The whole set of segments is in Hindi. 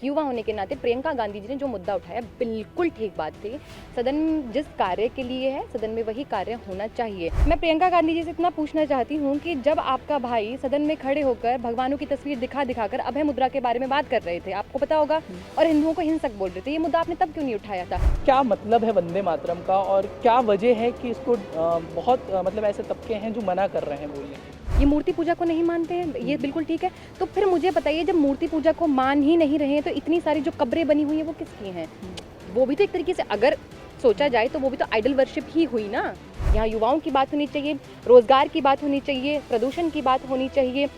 एक युवा होने के नाते प्रियंका गांधी जी ने जो मुद्दा उठाया बिल्कुल ठीक बात थी। सदन जिस कार्य के लिए है, सदन में वही कार्य होना चाहिए। मैं प्रियंका गांधी जी से इतना पूछना चाहती हूँ कि जब आपका भाई सदन में खड़े होकर भगवानों की तस्वीर दिखाकर अभय मुद्रा के बारे में बात कर रहे थे, आपको पता होगा, और हिंदुओं को हिंसक बोल रहे थे, ये मुद्दा आपने तब क्यों नहीं उठाया था? क्या मतलब है वंदे मातरम का और क्या वजह है कि इसको बहुत मतलब ऐसे तबके हैं जो मना कर रहे हैं बोलने के? ये मूर्ति पूजा को नहीं मानते हैं, ये बिल्कुल ठीक है। तो फिर मुझे बताइए, जब मूर्ति पूजा को मान ही नहीं रहे हैं तो इतनी सारी जो कब्रें बनी हुई हैं वो किसकी हैं? वो भी तो एक तरीके से अगर सोचा जाए तो वो भी तो आइडल वर्शिप ही हुई ना। यहाँ युवाओं की बात होनी चाहिए, रोजगार की बात होनी चाहिए, प्रदूषण की बात होनी चाहिए,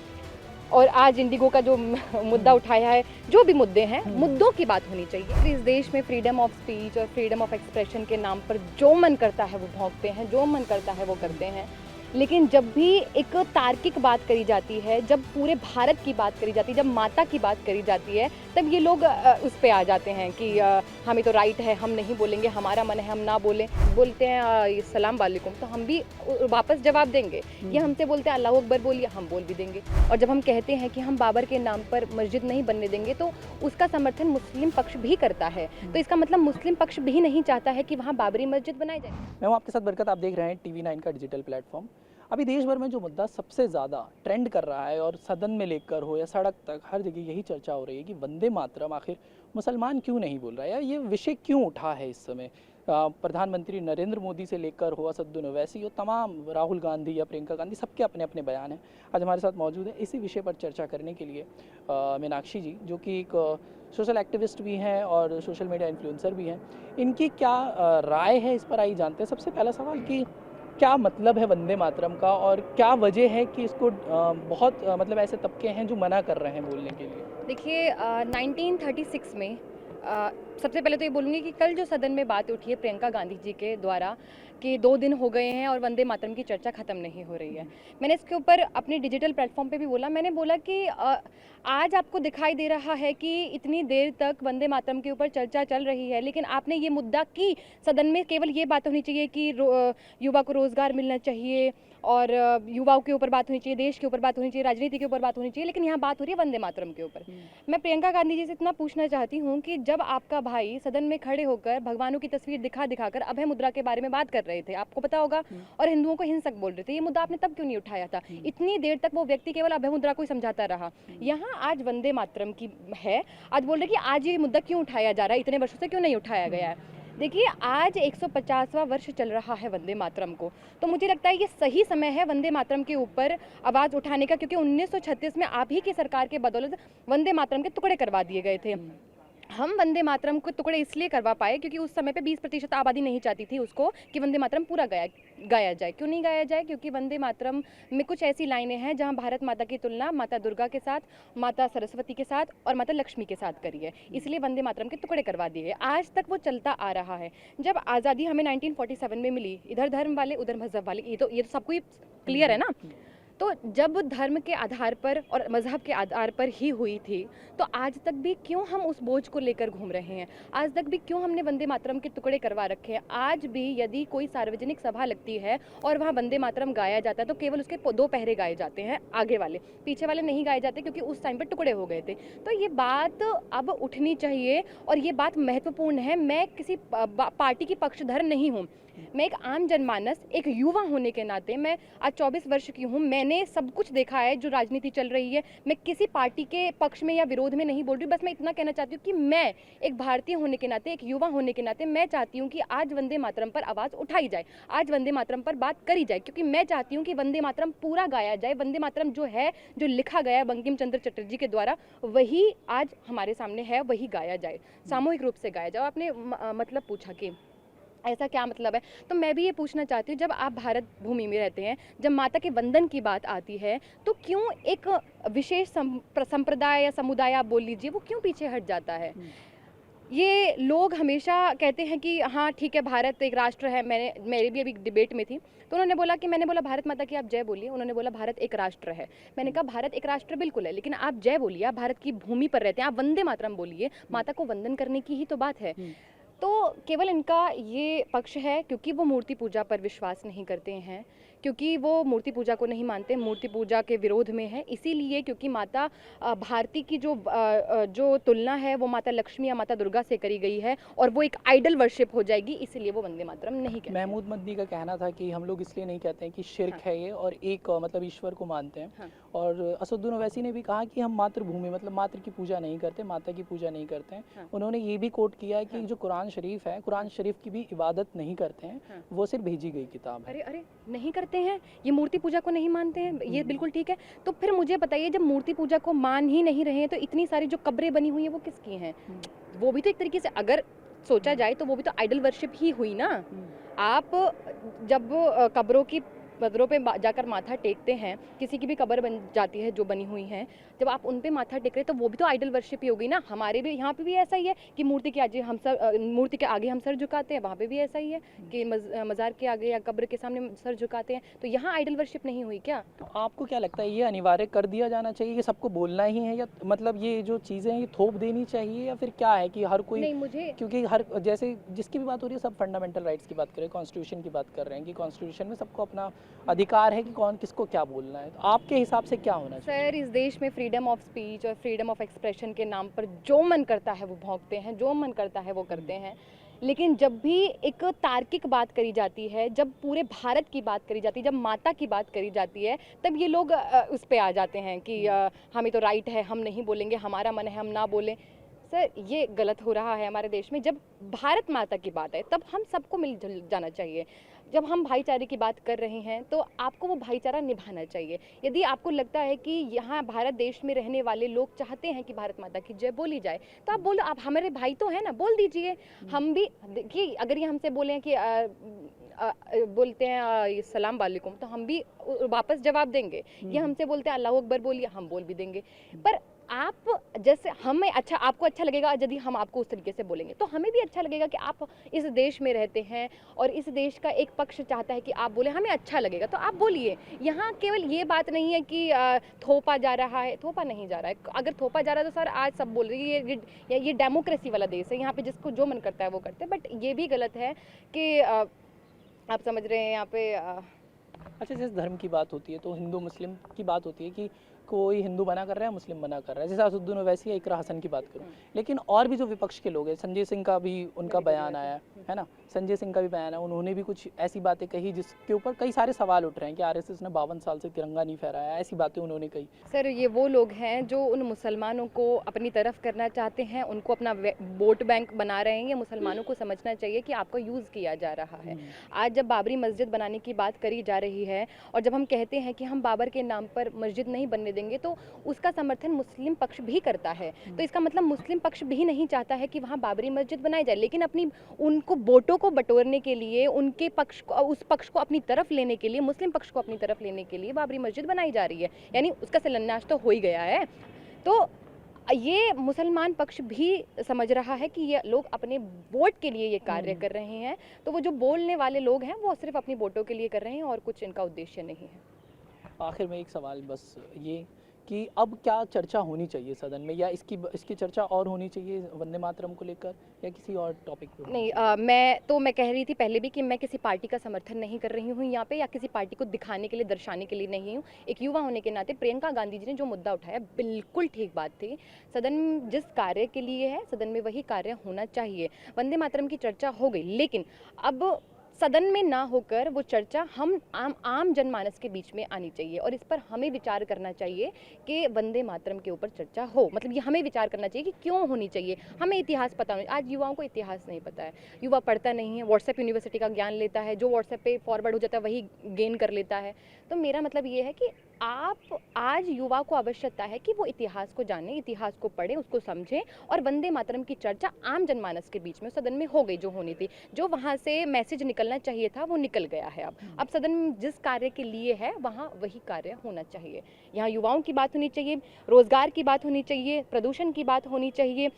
और आज इंडिगो का जो मुद्दा उठाया है, जो भी मुद्दे हैं, मुद्दों की बात होनी चाहिए। इस देश में फ्रीडम ऑफ स्पीच और फ्रीडम ऑफ एक्सप्रेशन के नाम पर जो मन करता है वो भौंकते हैं, जो मन करता है वो करते हैं। लेकिन जब भी एक तार्किक बात करी जाती है, जब पूरे भारत की बात करी जाती है, जब माता की बात करी जाती है, तब ये लोग उस पे आ जाते हैं कि हमें तो राइट है, हम नहीं बोलेंगे, हमारा मन है हम ना बोलें। बोलते हैं सलाम वालेकुम, तो हम भी वापस जवाब देंगे। ये हमसे बोलते हैं अल्लाह अकबर बोलिए, हम बोल भी देंगे। और जब हम कहते हैं कि हम बाबर के नाम पर मस्जिद नहीं बनने देंगे, तो उसका समर्थन मुस्लिम पक्ष भी करता है। तो इसका मतलब मुस्लिम पक्ष भी नहीं चाहता है कि वहाँ बाबरी मस्जिद बनाई जाए। मैं हूं आपके साथ बरकत, आप देख रहे हैं TV9 का डिजिटल प्लेटफॉर्म। अभी देश भर में जो मुद्दा सबसे ज़्यादा ट्रेंड कर रहा है और सदन में लेकर हो या सड़क तक हर जगह यही चर्चा हो रही है कि वंदे मातरम आखिर मुसलमान क्यों नहीं बोल रहा है, या ये विषय क्यों उठा है इस समय। प्रधानमंत्री नरेंद्र मोदी से लेकर हो असदुद्दीन ओवैसी हो, तमाम राहुल गांधी या प्रियंका गांधी, सबके अपने अपने बयान हैं। आज हमारे साथ मौजूद है इसी विषय पर चर्चा करने के लिए मीनाक्षी जी, जो कि एक सोशल एक्टिविस्ट भी हैं और सोशल मीडिया इन्फ्लुएंसर भी हैं। इनकी क्या राय है इस पर आई जानते हैं। सबसे पहला सवाल कि क्या मतलब है वंदे मातरम का और क्या वजह है कि इसको बहुत मतलब ऐसे तबके हैं जो मना कर रहे हैं बोलने के लिए? देखिए 1936 में सबसे पहले तो ये बोलूँगी कि कल जो सदन में बात उठी है प्रियंका गांधी जी के द्वारा कि 2 दिन हो गए हैं और वंदे मातरम की चर्चा ख़त्म नहीं हो रही है। मैंने इसके ऊपर अपने डिजिटल प्लेटफॉर्म पे भी बोला। मैंने बोला कि आज आपको दिखाई दे रहा है कि इतनी देर तक वंदे मातरम के ऊपर चर्चा चल रही है, लेकिन आपने ये मुद्दा की सदन में केवल ये बात होनी चाहिए कि युवा को रोज़गार मिलना चाहिए, और युवाओं के ऊपर बात होनी चाहिए, देश के ऊपर बात होनी चाहिए, राजनीति के ऊपर बात होनी चाहिए, लेकिन यहाँ बात हो रही है वंदे मातरम के ऊपर। मैं प्रियंका गांधी जी से इतना पूछना चाहती हूँ कि जब आपका भाई सदन में खड़े होकर भगवानों की तस्वीर दिखाकर अभय मुद्रा के बारे में बात कर रहे थे, आपको पता होगा, और हिंदुओं को हिंसक बोल रहे थे, ये मुद्दा आपने तब क्यों नहीं उठाया था? इतनी देर तक वो व्यक्ति केवल अभय मुद्रा को ही समझाता रहा। यहाँ आज वंदे मातरम की है, आज बोल रहे कि आज ये मुद्दा क्यों उठाया जा रहा है, इतने वर्षों से क्यों नहीं उठाया गया है। देखिए आज 150वां वर्ष चल रहा है वंदे मातरम को, तो मुझे लगता है ये सही समय है वंदे मातरम के ऊपर आवाज़ उठाने का, क्योंकि 1936 में आप ही की सरकार के बदौलत वंदे मातरम के टुकड़े करवा दिए गए थे। हम वंदे मातरम को टुकड़े इसलिए करवा पाए क्योंकि उस समय पे 20% आबादी नहीं चाहती थी उसको कि वंदे मातरम पूरा गाया जाए। क्यों नहीं गाया जाए? क्योंकि वंदे मातरम में कुछ ऐसी लाइनें हैं जहां भारत माता की तुलना माता दुर्गा के साथ, माता सरस्वती के साथ और माता लक्ष्मी के साथ करी है, इसलिए वंदे मातरम के टुकड़े करवा दिए गए। आज तक वो चलता आ रहा है। जब आज़ादी हमें 1947 में मिली, इधर धर्म वाले उधर मजहब वाले, ये तो सबको ही क्लियर है ना। तो जब धर्म के आधार पर और मज़हब के आधार पर ही हुई थी, तो आज तक भी क्यों हम उस बोझ को लेकर घूम रहे हैं? आज तक भी क्यों हमने वंदे मातरम के टुकड़े करवा रखे हैं? आज भी यदि कोई सार्वजनिक सभा लगती है और वहाँ वंदे मातरम गाया जाता है तो केवल उसके 2 पहरे गाए जाते हैं, आगे वाले, पीछे वाले नहीं गाए जाते, क्योंकि उस टाइम पर टुकड़े हो गए थे। तो ये बात अब उठनी चाहिए और ये बात महत्वपूर्ण है। मैं किसी पार्टी की पक्षधर नहीं हूँ, मैं एक आम जनमानस, एक युवा होने के नाते, मैं आज 24 वर्ष की हूँ, मैंने सब कुछ देखा है जो राजनीति चल रही है। मैं किसी पार्टी के पक्ष में या विरोध में नहीं बोल रही, बस मैं इतना कहना चाहती हूँ कि मैं एक भारतीय होने के नाते, एक युवा होने के नाते, मैं चाहती हूँ कि आज वंदे मातरम पर आवाज़ उठाई जाए, आज वंदे मातरम पर बात करी जाए, क्योंकि मैं चाहती हूँ कि वंदे मातरम पूरा गाया जाए। वंदे मातरम जो है, जो लिखा गया है बंकिम चंद्र चटर्जी के द्वारा, वही आज हमारे सामने है, वही गाया जाए, सामूहिक रूप से गाया जाए। आपने मतलब पूछा कि ऐसा क्या मतलब है, तो मैं भी ये पूछना चाहती हूँ, जब आप भारत भूमि में रहते हैं, जब माता के वंदन की बात आती है, तो क्यों एक विशेष संप्रदाय या समुदाय आप बोल लीजिए, वो क्यों पीछे हट जाता है? ये लोग हमेशा कहते हैं कि हाँ ठीक है, भारत एक राष्ट्र है। मेरी भी अभी डिबेट में थी, तो उन्होंने बोला कि, मैंने बोला भारत माता की आप जय बोलिए, उन्होंने बोला भारत एक राष्ट्र है। मैंने कहा भारत एक राष्ट्र बिल्कुल है, लेकिन आप जय बोलिए, आप भारत की भूमि पर रहते हैं, आप वंदे मातरम बोलिए, माता को वंदन करने की ही तो बात है। तो तो केवल इनका ये पक्ष है क्योंकि वो मूर्ति पूजा पर विश्वास नहीं करते हैं, क्योंकि वो मूर्ति पूजा को नहीं मानते, मूर्ति पूजा के विरोध में है, इसीलिए क्योंकि माता भारती की जो तुलना है वो माता लक्ष्मी या माता दुर्गा से करी गई है और वो एक आइडल वर्शिप हो जाएगी, इसीलिए वो वंदे मातरम नहीं कहते। महमूद मदनी का कहना था कि हम लोग इसलिए नहीं कहते हैं कि शिर्क हाँ। है ये और एक मतलब ईश्वर को मानते हैं। हाँ। और असदुद्दीन ओवैसी ने भी कहा कि हम मातृभूमि मतलब मातृ की पूजा नहीं करते, माता की पूजा नहीं करते हैं। हाँ। उन्होंने ये भी कोट किया है कि हाँ। जो कुरान शरीफ है, कुरान शरीफ की भी इबादत नहीं करते हैं, हाँ। वो सिर्फ भेजी गई किताब है। अरे अरे नहीं करते हैं, ये मूर्ति पूजा को नहीं मानते हैं, ये बिल्कुल ठीक है। तो फिर मुझे बताइए, जब मूर्ति पूजा को मान ही नहीं रहे हैं तो इतनी सारी जो कब्रें बनी हुई हैं वो किसकी हैं? वो भी तो एक तरीके से अगर सोचा जाए तो वो भी तो आइडल वर्शिप ही हुई ना। आप जब कब्रों पे जाकर माथा टेकते हैं, किसी की भी कब्र बन जाती है जो बनी हुई हैं, जब आप उन पे माथा टेक रहे हैं तो वो भी तो आइडल वर्शिप ही होगी ना। हमारे भी यहाँ पे भी ऐसा ही है कि मूर्ति के आगे हम सर झुकाते हैं, वहाँ पे भी ऐसा ही है कि मज़ार के आगे या कब्र के सामने सर झुकाते हैं, तो यहाँ आइडल वर्शिप नहीं हुई क्या? तो आपको क्या लगता है, ये अनिवार्य कर दिया जाना चाहिए कि सबको बोलना ही है, या मतलब ये जो चीज़ें हैं ये थोप देनी चाहिए, या फिर क्या है कि हर कोई? नहीं, मुझे क्योंकि हर जैसे जिसकी भी बात हो रही है सब फंडामेंटल राइट्स की बात कर रहे हैं, कॉन्स्टिट्यूशन की बात कर रहे हैं कि कॉन्स्टिट्यूशन में सबको अपना अधिकार है कि कौन किसको क्या बोलना है। तो आपके हिसाब से क्या होना चाहिए? सर, इस देश में फ्रीडम ऑफ स्पीच और फ्रीडम ऑफ एक्सप्रेशन के नाम पर जो मन करता है वो भौंकते हैं, जो मन करता है वो करते हैं। लेकिन जब भी एक तार्किक बात करी जाती है, जब पूरे भारत की बात करी जाती है, जब माता की बात करी जाती है, तब ये लोग उस पे आ जाते हैं कि हमें तो राइट है, हम नहीं बोलेंगे, हमारा मन है हम ना बोलें। सर, ये गलत हो रहा है हमारे देश में। जब भारत माता की बात है तब हम सबको मिल जाना चाहिए। जब हम भाईचारे की बात कर रहे हैं तो आपको वो भाईचारा निभाना चाहिए। यदि आपको लगता है कि यहाँ भारत देश में रहने वाले लोग चाहते हैं कि भारत माता की जय बोली जाए, तो आप बोलो, आप हमारे भाई तो हैं ना, बोल दीजिए। हम भी देखिए, अगर ये हमसे बोलें कि बोलते हैं ये सलाम वालेकुम, तो हम भी वापस जवाब देंगे। ये हमसे बोलते हैं अल्लाह अकबर बोलिए, हम बोल भी देंगे। पर आप जैसे हमें अच्छा, आपको अच्छा लगेगा यदि हम आपको उस तरीके से बोलेंगे, तो हमें भी अच्छा लगेगा कि आप इस देश में रहते हैं और इस देश का एक पक्ष चाहता है कि आप बोले, हमें अच्छा लगेगा तो आप बोलिए। यहाँ केवल ये बात नहीं है कि थोपा जा रहा है, थोपा नहीं जा रहा है। अगर थोपा जा रहा है तो सर आज सब बोल रही है ये डेमोक्रेसी वाला देश है, यहाँ पे जिसको जो मन करता है वो करते हैं। बट ये भी गलत है कि आप समझ रहे हैं यहाँ पे अच्छा, जैसे धर्म की बात होती है तो हिंदू मुस्लिम की बात होती है कि कोई हिंदू मना कर रहा है, मुस्लिम मना कर रहा है। जैसे असदुद्दीन ओवैसी या इकरा हसन की बात करूं, लेकिन और भी जो विपक्ष के लोग हैं, संजय सिंह का भी उनका बयान आया है ना, संजय सिंह का भी बयान है, उन्होंने भी कुछ ऐसी बातें कही जिसके ऊपर कई सारे सवाल उठ रहे हैं कि आरएसएस ने 52 साल से तिरंगा नहीं फहराया, ऐसी बातें उन्होंने कही। सर, ये वो लोग हैं जो उन मुसलमानों को अपनी तरफ करना चाहते हैं, उनको अपना वोट बैंक बना रहे हैं। ये मुसलमानों को समझना चाहिए कि आपका यूज़ किया जा रहा है। आज जब बाबरी मस्जिद बनाने की बात करी जा रही है और जब हम कहते हैं कि हम बाबर के नाम पर मस्जिद नहीं बनने देंगे, तो उसका समर्थन मुस्लिम पक्ष भी करता है। तो इसका मतलब मुस्लिम पक्ष भी नहीं चाहता है कि वहाँ बाबरी मस्जिद बनाई जाए, लेकिन अपनी उनको वोटों को बटोरने के लिए, उनके पक्ष को, उस पक्ष को अपनी तरफ लेने के लिए, मुस्लिम पक्ष को अपनी तरफ लेने के लिए बाबरी मस्जिद बनाई जा रही है। यानी उसका शिलान्यास तो हो ही गया है। तो ये मुसलमान पक्ष भी समझ रहा है कि ये लोग अपने वोट के लिए ये कार्य कर रहे हैं। तो वो जो बोलने वाले लोग हैं वो सिर्फ अपनी वोटों के लिए कर रहे हैं और कुछ इनका उद्देश्य नहीं है। आखिर में एक सवाल बस ये कि अब क्या चर्चा होनी चाहिए सदन में, या इसकी चर्चा और होनी चाहिए वंदे मातरम को लेकर, या किसी और टॉपिक पे? नहीं, मैं कह रही थी पहले भी कि मैं किसी पार्टी का समर्थन नहीं कर रही हूँ यहाँ पे, या किसी पार्टी को दिखाने के लिए, दर्शाने के लिए नहीं हूँ। एक युवा होने के नाते प्रियंका गांधी जी ने जो मुद्दा उठाया बिल्कुल ठीक बात थी। सदन जिस कार्य के लिए है, सदन में वही कार्य होना चाहिए। वंदे मातरम की चर्चा हो गई, लेकिन अब सदन में ना होकर वो चर्चा हम आम जनमानस के बीच में आनी चाहिए और इस पर हमें विचार करना चाहिए कि वंदे मातरम के ऊपर चर्चा हो। मतलब ये हमें विचार करना चाहिए कि क्यों होनी चाहिए। हमें इतिहास पता नहीं, आज युवाओं को इतिहास नहीं पता है, युवा पढ़ता नहीं है, व्हाट्सएप यूनिवर्सिटी का ज्ञान लेता है, जो व्हाट्सएप पे फॉरवर्ड हो जाता है वही गेन कर लेता है। तो मेरा मतलब ये है कि आप आज युवा को आवश्यकता है कि वो इतिहास को जाने, इतिहास को पढ़े, उसको समझें और वंदे मातरम की चर्चा आम जनमानस के बीच में सदन में हो गई जो होनी थी। जो वहाँ से मैसेज निकलना चाहिए था वो निकल गया है। अब सदन जिस कार्य के लिए है वहाँ वही कार्य होना चाहिए। यहाँ युवाओं की बात होनी चाहिए, रोजगार की बात होनी चाहिए, प्रदूषण की बात होनी चाहिए,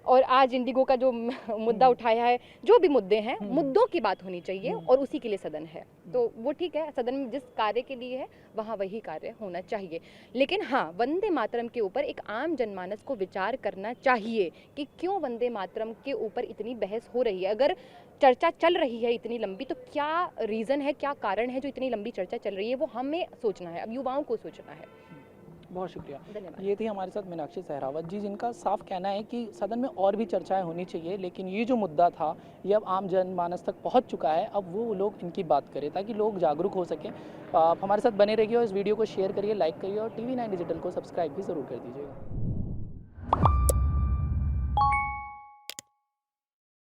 और आज इंडिगो का जो मुद्दा उठाया है, जो भी मुद्दे हैं, मुद्दों की बात होनी चाहिए और उसी के लिए सदन है। तो वो ठीक है, सदन में जिस कार्य के लिए है वहाँ वही कार्य होना चाहिए। लेकिन हाँ, वंदे मातरम के ऊपर एक आम जनमानस को विचार करना चाहिए कि क्यों वंदे मातरम के ऊपर इतनी बहस हो रही है। अगर चर्चा चल रही है इतनी लंबी, तो क्या रीज़न है, क्या कारण है जो इतनी लंबी चर्चा चल रही है, वो हमें सोचना है, अब युवाओं को सोचना है। बहुत शुक्रिया। धन्यवाद। ये थी हमारे साथ मीनाक्षी सहरावत जी, जिनका साफ कहना है कि सदन में और भी चर्चाएं होनी चाहिए, लेकिन ये जो मुद्दा था ये अब आम जनमानस तक पहुंच चुका है। अब वो लोग इनकी बात करें ताकि लोग जागरूक हो सकें। आप हमारे साथ बने रहिए और इस वीडियो को शेयर करिए, लाइक करिए और TV9 डिजिटल को सब्सक्राइब भी ज़रूर कर दीजिएगा।